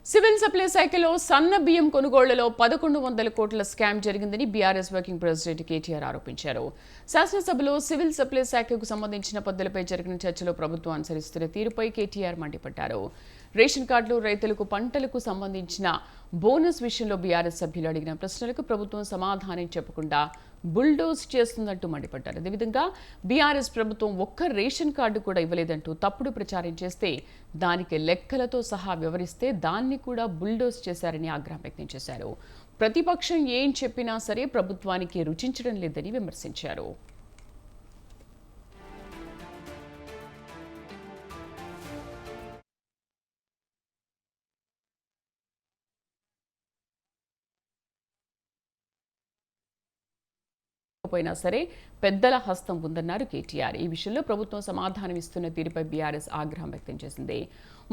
Civil supply శాఖలో సన్న బియ్యం కొనుగోళ్లలో 1100 కోట్ల స్కామ్ జరిగిందని బీఆర్ఎస్ వర్కింగ్ ప్రెసిడెంట్ కేటీఆర్ ఆరోపించారు. శాసనసభలో సివిల్ సప్లై శాఖకు సంబంధించిన పద్ధతులపై జరిగిన చర్చలో ప్రభుత్వం అనుసరిస్తున్న తీరుపై కేటీఆర్ మండిపడ్డారు. రేషన్ కార్డులు, రైతులకు పంటలకు సంబంధించిన బోనస్ విషయంలో బీఆర్ఎస్ సభ్యులు అడిగిన ప్రశ్నలకు ప్రభుత్వం సమాధానం చెప్పకుండా బుల్డోజ్ చేస్తుందంటూ మండిపడ్డారు. అదేవిధంగా బీఆర్ఎస్ ప్రభుత్వం ఒక్క రేషన్ కార్డు కూడా ఇవ్వలేదంటూ తప్పుడు ప్రచారం చేస్తే దానికి లెక్కలతో సహా వివరిస్తే దాన్ని కూడా బుల్డోజ్ చేశారని ఆగ్రహం వ్యక్తం చేశారు. ప్రతిపక్షం ఏం చెప్పినా సరే ప్రభుత్వానికి రుచించడం లేదని విమర్శించారు. పోయినా సరే పెద్దల హస్తం ఉందన్నారు కేటీఆర్. ఈ విషయంలో ప్రభుత్వం సమాధానం ఇస్తున్న తీరుపై బీఆర్ఎస్ ఆగ్రహం వ్యక్తం చేసింది.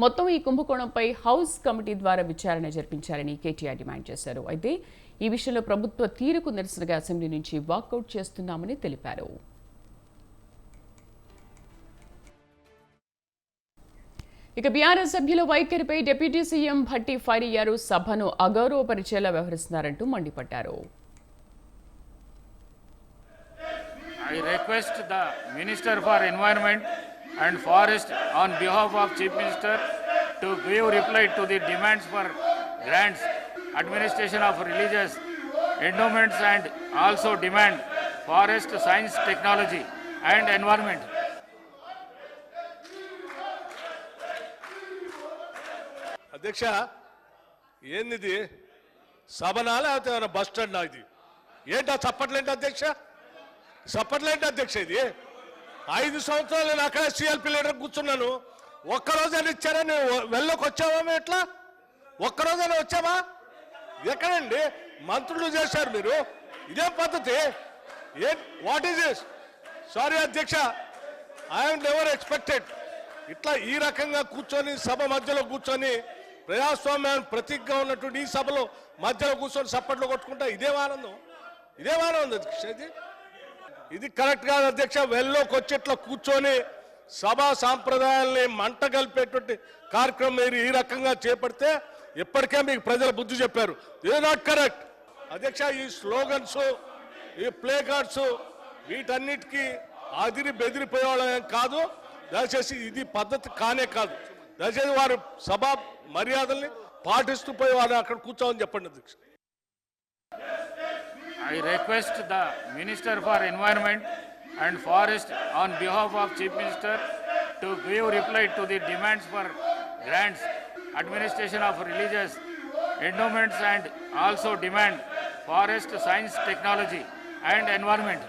మొత్తం ఈ కుంభకోణంపై హౌస్ కమిటీ ద్వారా విచారణ జరిపించాలని కేటీఆర్ డిమాండ్ చేశారు. అయితే ఈ విషయంలో ప్రభుత్వ తీరుకు నిరసనగా అసెంబ్లీ నుంచి వాకౌట్ చేస్తున్నామని తెలిపారు. ఇక బీఆర్ఎస్ సభ్యుల వైఖరిపై డిప్యూటీ సీఎం భట్టి ఫైర్ అయ్యారు. సభను అగౌరవపరిచేలా వ్యవహరిస్తున్నారంటూ మండిపడ్డారు. I request the Minister for Environment and Forest on behalf of Chief Minister to give reply to the demands for grants, administration of religious endowments and also demand forest science, technology and environment. అధ్యక్ష ఏంది సభనా లేకపోతే bus stand ఇది ఏంటా చప్పట్లేంటి అధ్యక్ష చప్పట్లేంటి అధ్యక్ష ఇది 5 సంవత్సరాలు నేను అక్కడ సిఎల్పి లీడర్ కూర్చున్నాను ఒక్కరోజైనా ఇచ్చారా నేను వెళ్ళకి వచ్చావా ఎట్లా ఒక్కరోజైనా వచ్చావా ఎక్కడండి మంత్రులు చేశారు మీరు ఇదే పద్ధతి వాట్ ఈస్ దిస్ సారీ అధ్యక్ష ఐఎమ్ నెవర్ ఎక్స్పెక్టెడ్ ఇట్లా ఈ రకంగా కూర్చొని సభ మధ్యలో కూర్చొని ప్రజాస్వామ్యాన్ని ప్రతీకగా ఉన్నటువంటి ఈ సభలో మధ్యలో కూర్చొని చప్పట్లు కొట్టుకుంటా ఇదేం ఆనందం అధ్యక్ష ఇది కరెక్ట్ కాదు అధ్యక్ష. వెల్లోకి వచ్చి ఇట్లా కూర్చొని సభా సాంప్రదాయాల్ని మంట కలిపేటువంటి కార్యక్రమం మీరు ఈ రకంగా చేపడితే ఇప్పటికే మీకు ప్రజల బుద్ధి చెప్పారు. ఇది నాట్ కరెక్ట్ అధ్యక్ష. ఈ స్లోగన్స్, ఈ ప్లే కార్డ్స్ వీటన్నిటికీ అదిరి బెదిరిపోయేవాళ్ళం కాదు. దయచేసి ఇది పద్ధతి కానే కాదు. దయచేసి వారు సభా మర్యాదల్ని పాటిస్తూ పోయి వారు అక్కడ కూర్చోమని చెప్పండి అధ్యక్ష. I request the Minister for Environment and Forest on behalf of Chief Minister to give reply to the demands for grants, administration of religious endowments and also demand forest science, technology and environment.